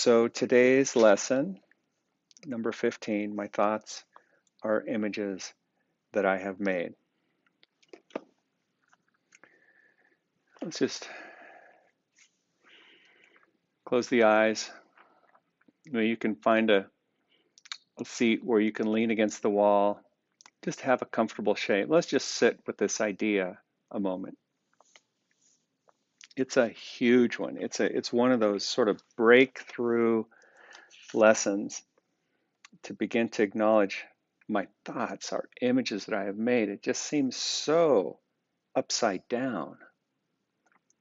So today's lesson, number 15, my thoughts are images that I have made. Let's just close the eyes. You can find a seat where you can lean against the wall. Just have a comfortable shape. Let's just sit with this idea a moment. It's a huge one. It's one of those sort of breakthrough lessons to begin to acknowledge my thoughts are images that I have made. It just seems so upside down.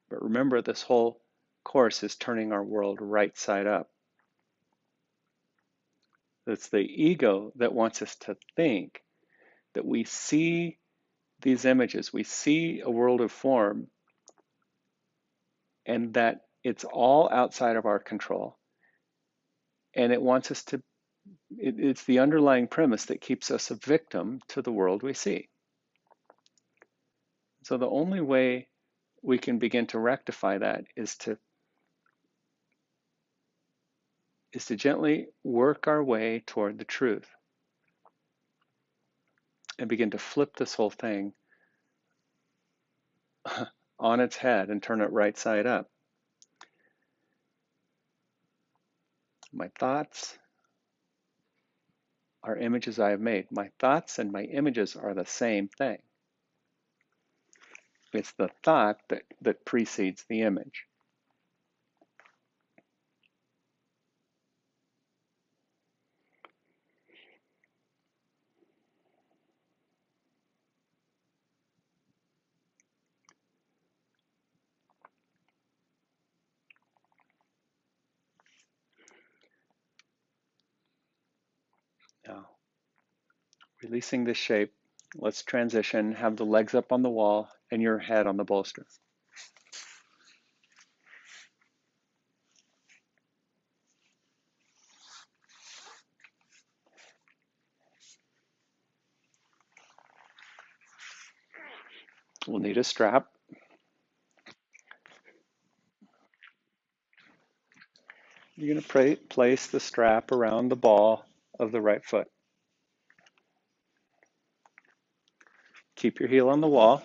But remember, this whole course is turning our world right side up. It's the ego that wants us to think that we see these images, we see a world of form, and that it's all outside of our control. And it wants us to, it's the underlying premise that keeps us a victim to the world we see. So the only way we can begin to rectify that is to gently work our way toward the truth and begin to flip this whole thing on its head and turn it right side up. My thoughts are images I have made. My thoughts and my images are the same thing. It's the thought that precedes the image. Now, releasing this shape, let's transition, have the legs up on the wall and your head on the bolster. We'll need a strap. You're going to place the strap around the ball of the right foot. Keep your heel on the wall.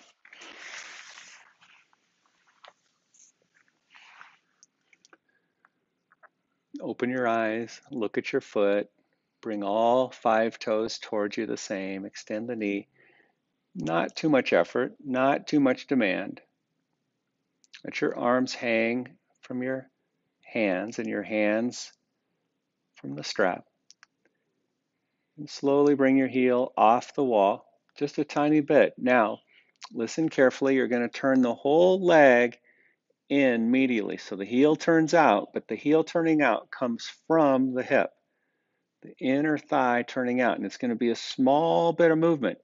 Open your eyes, look at your foot, bring all 5 toes towards you the same, extend the knee. Not too much effort, not too much demand. Let your arms hang from your hands and your hands from the strap. And slowly bring your heel off the wall, just a tiny bit. Now, listen carefully. You're going to turn the whole leg in medially. So the heel turns out, but the heel turning out comes from the hip, the inner thigh turning out. And it's going to be a small bit of movement.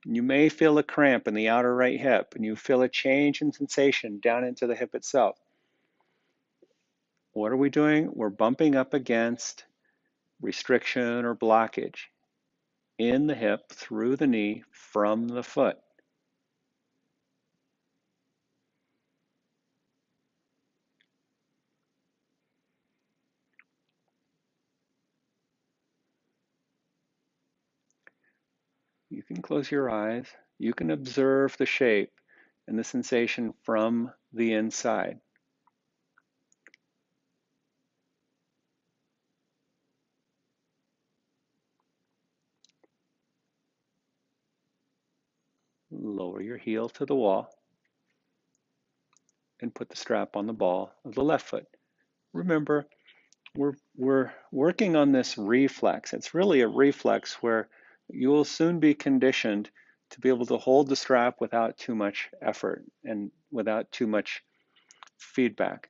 You may feel a cramp in the outer right hip, and you feel a change in sensation down into the hip itself. What are we doing? We're bumping up against restriction or blockage in the hip, through the knee, from the foot. You can close your eyes. You can observe the shape and the sensation from the inside. Lower your heel to the wall and put the strap on the ball of the left foot. Remember, we're working on this reflex. It's really a reflex where you will soon be conditioned to be able to hold the strap without too much effort and without too much feedback.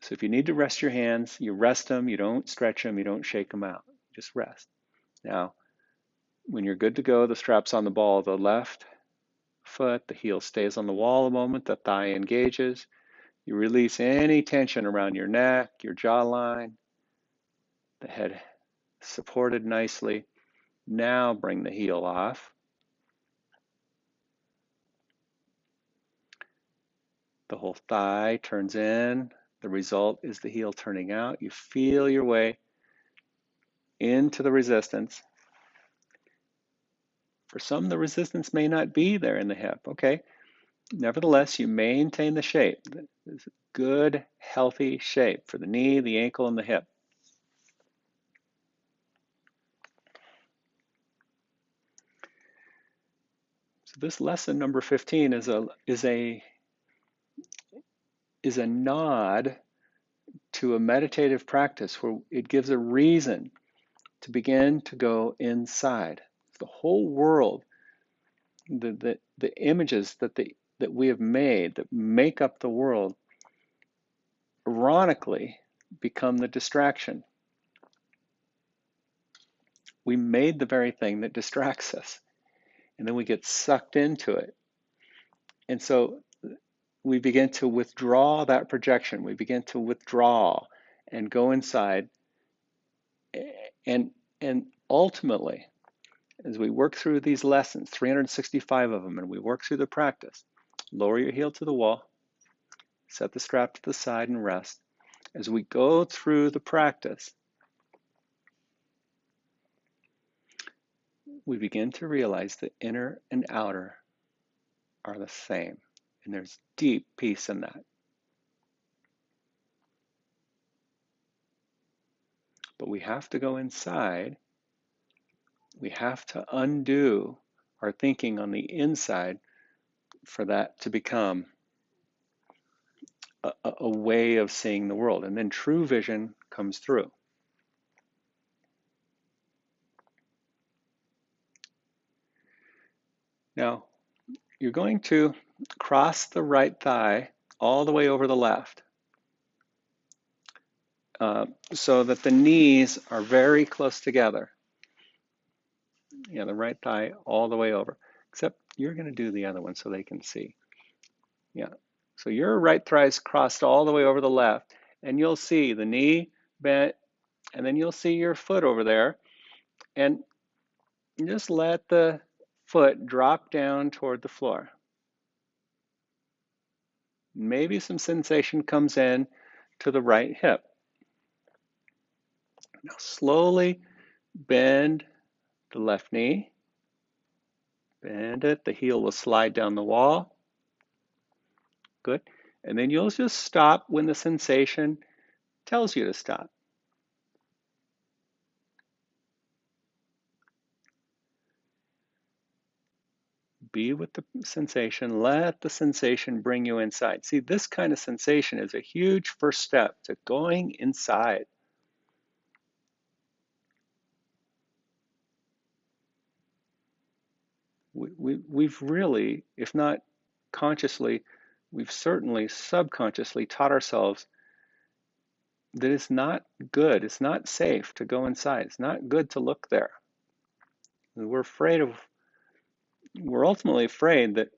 So if you need to rest your hands, you rest them, you don't stretch them, you don't shake them out, just rest. Now, when you're good to go, the strap's on the ball of the left foot, the heel stays on the wall a moment, the thigh engages. You release any tension around your neck, your jawline, the head supported nicely. Now bring the heel off. The whole thigh turns in, The result is the heel turning out. You feel your way into the resistance. For some, the resistance may not be there in the hip. Okay. Nevertheless, you maintain the shape. This good, healthy shape for the knee, the ankle, and the hip. So this lesson number 15 is a nod to a meditative practice where it gives a reason to begin to go inside. The whole world, the images that we have made that make up the world, ironically, become the distraction. We made the very thing that distracts us, and then we get sucked into it. And so we begin to withdraw that projection. We begin to withdraw and go inside. And, and ultimately, as we work through these lessons, 365 of them, and we work through the practice, lower your heel to the wall, set the strap to the side and rest. As we go through the practice, we begin to realize that inner and outer are the same, and there's deep peace in that. But we have to go inside. We have to undo our thinking on the inside for that to become a way of seeing the world. And then true vision comes through. Now, you're going to cross the right thigh all the way over the left so that the knees are very close together. Yeah, the right thigh all the way over. Except you're going to do the other one so they can see. Yeah. So your right thigh is crossed all the way over the left, and you'll see the knee bent, and then you'll see your foot over there, and just let the foot drop down toward the floor. Maybe some sensation comes in to the right hip. Now slowly bend the left knee, bend it, the heel will slide down the wall. Good. And then you'll just stop when the sensation tells you to stop. Be with the sensation, let the sensation bring you inside. See, this kind of sensation is a huge first step to going inside. We've really, if not consciously, we've certainly subconsciously taught ourselves that it's not good, it's not safe to go inside, it's not good to look there. We're ultimately afraid that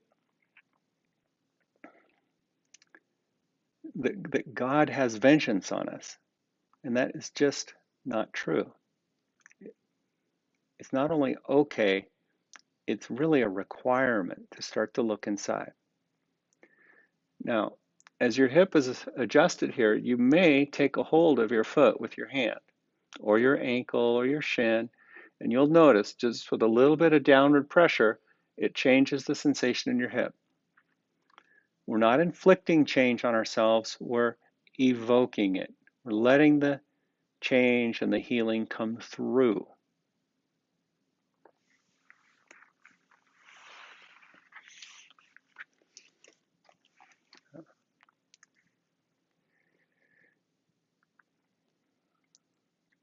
God has vengeance on us, and that is just not true. It's not only okay, it's really a requirement to start to look inside. Now, as your hip is adjusted here, you may take a hold of your foot with your hand, or your ankle, or your shin, and you'll notice just with a little bit of downward pressure, it changes the sensation in your hip. We're not inflicting change on ourselves, we're evoking it. We're letting the change and the healing come through.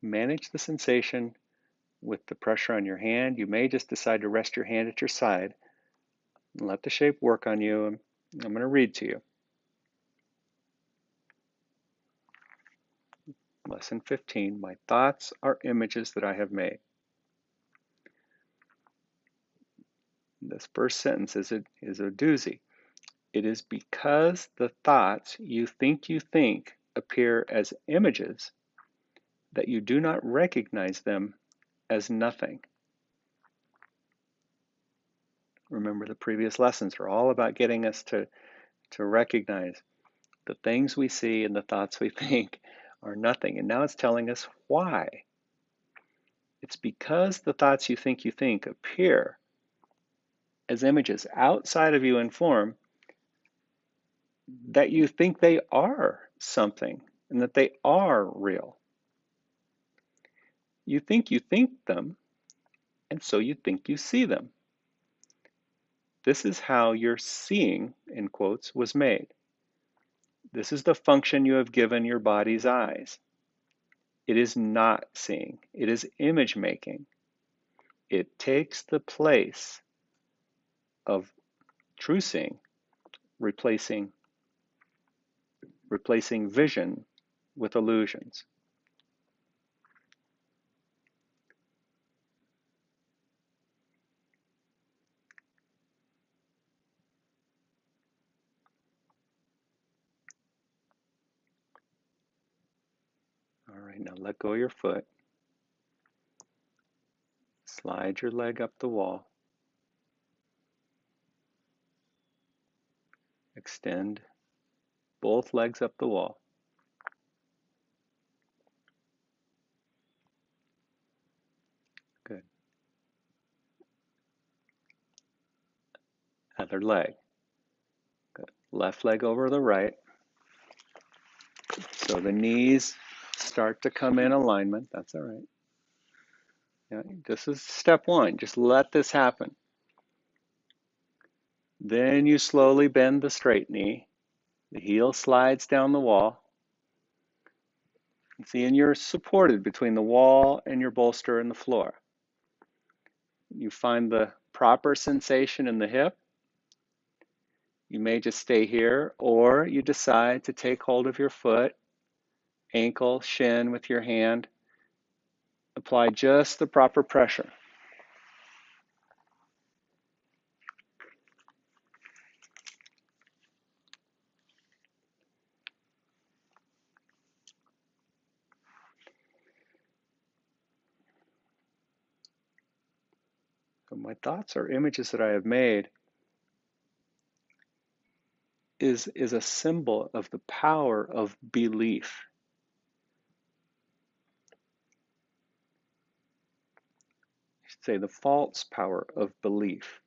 Manage the sensation with the pressure on your hand. You may just decide to rest your hand at your side and let the shape work on you. I'm going to read to you. Lesson 15, my thoughts are images that I have made. This first sentence is a doozy. It is because the thoughts you think appear as images that you do not recognize them as nothing. Remember, the previous lessons are all about getting us to recognize The things we see and the thoughts we think are nothing. And now it's telling us why. It's because the thoughts you think appear as images outside of you in form that you think they are something and that they are real. You think them, and so you think you see them. This is how your seeing, in quotes, was made. This is the function you have given your body's eyes. It is not seeing, it is image making. It takes the place of true seeing, replacing vision with illusions. All right, now let go of your foot. Slide your leg up the wall. Extend both legs up the wall. Good. Other leg. Good. Left leg over the right. So the knees start to come in alignment. That's all right. Yeah, this is step one. Just let this happen. Then you slowly bend the straight knee. The heel slides down the wall. See, and you're supported between the wall and your bolster and the floor. You find the proper sensation in the hip. You may just stay here, or you decide to take hold of your foot, ankle, shin with your hand. Apply just the proper pressure. So my thoughts are images that I have made is a symbol of the power of belief. I should say the false power of belief.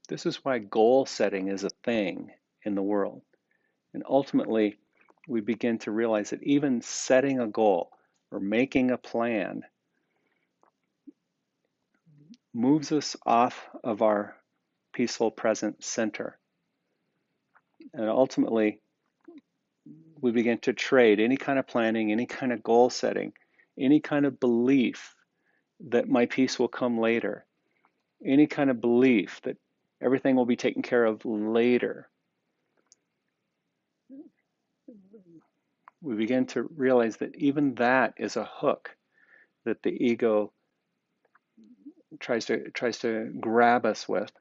This is why goal setting is a thing in the world. And ultimately, we begin to realize that even setting a goal or making a plan moves us off of our peaceful present center. And ultimately, we begin to trade any kind of planning, any kind of goal setting, any kind of belief that my peace will come later, any kind of belief that everything will be taken care of later. We begin to realize that even that is a hook that the ego tries to grab us with.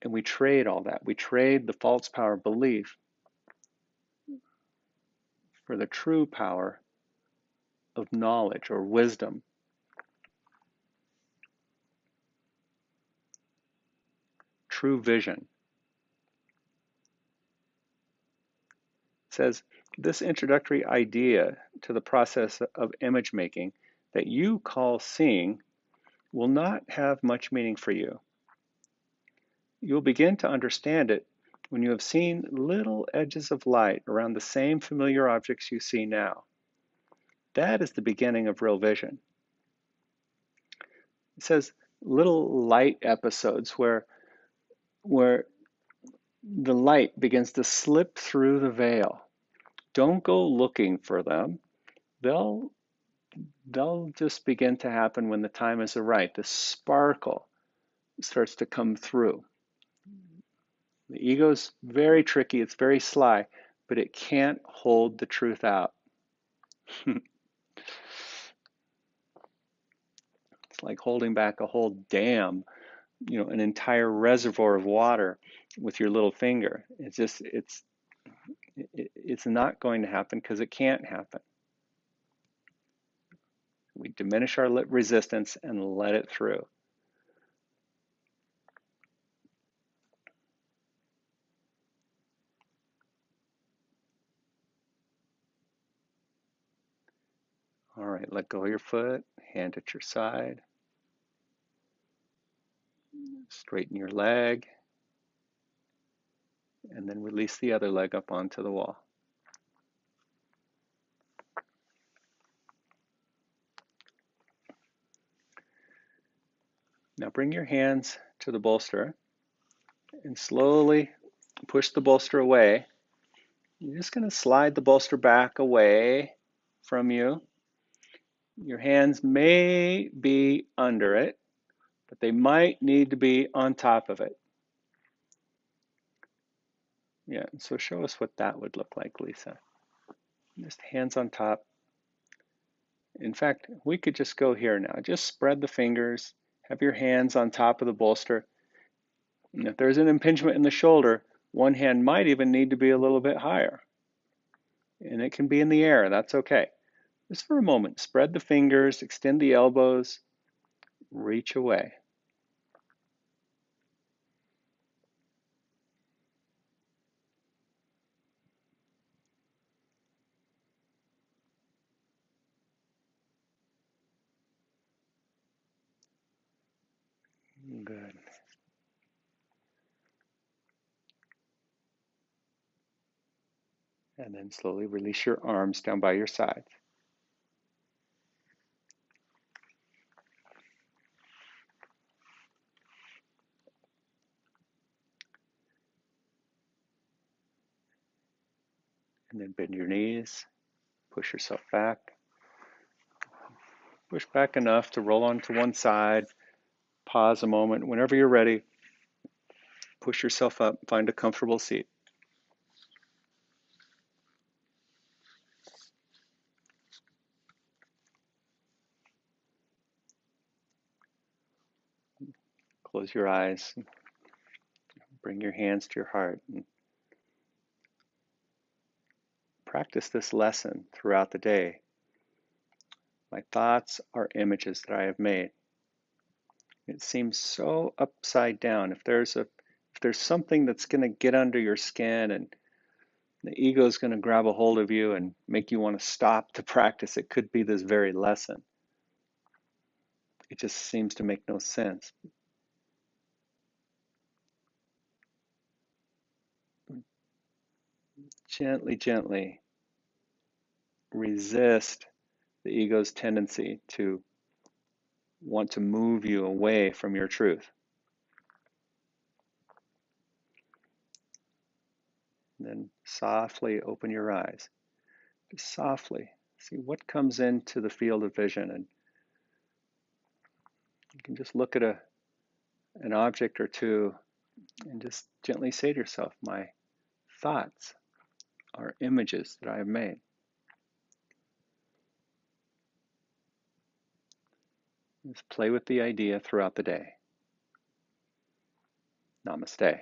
And we trade all that. We trade the false power of belief for the true power of knowledge or wisdom. True vision. It says this introductory idea to the process of image making that you call seeing will not have much meaning for you. You'll begin to understand it when you have seen little edges of light around the same familiar objects you see now. That is the beginning of real vision. It says little light episodes where the light begins to slip through the veil. Don't go looking for them. They'll just begin to happen when the time is right. The sparkle starts to come through. The ego's very tricky, it's very sly, but it can't hold the truth out. It's like holding back a whole dam, an entire reservoir of water with your little finger. It's not going to happen because it can't happen. We diminish our resistance and let it through. All right, let go of your foot, hand at your side, straighten your leg, and then release the other leg up onto the wall. Now bring your hands to the bolster and slowly push the bolster away. You're just going to slide the bolster back away from you. Your hands may be under it, but they might need to be on top of it. Yeah, so show us what that would look like, Lisa. Just hands on top. In fact, we could just go here now. Just spread the fingers, have your hands on top of the bolster. And if there's an impingement in the shoulder, one hand might even need to be a little bit higher. And it can be in the air, that's okay. Just for a moment, spread the fingers, extend the elbows, reach away. Good. And then slowly release your arms down by your sides. And then bend your knees, push yourself back. Push back enough to roll onto one side. Pause a moment. Whenever you're ready, push yourself up, find a comfortable seat. Close your eyes. Bring your hands to your heart. And practice this lesson throughout the day. My thoughts are images that I have made. It seems so upside down. If there's something that's going to get under your skin and the ego is going to grab a hold of you and make you want to stop the practice, it could be this very lesson. It just seems to make no sense. Gently, gently resist the ego's tendency to want to move you away from your truth. And then softly open your eyes. Just softly see what comes into the field of vision, and you can just look at an object or two and just gently say to yourself, my thoughts are images that I have made. Just play with the idea throughout the day. Namaste.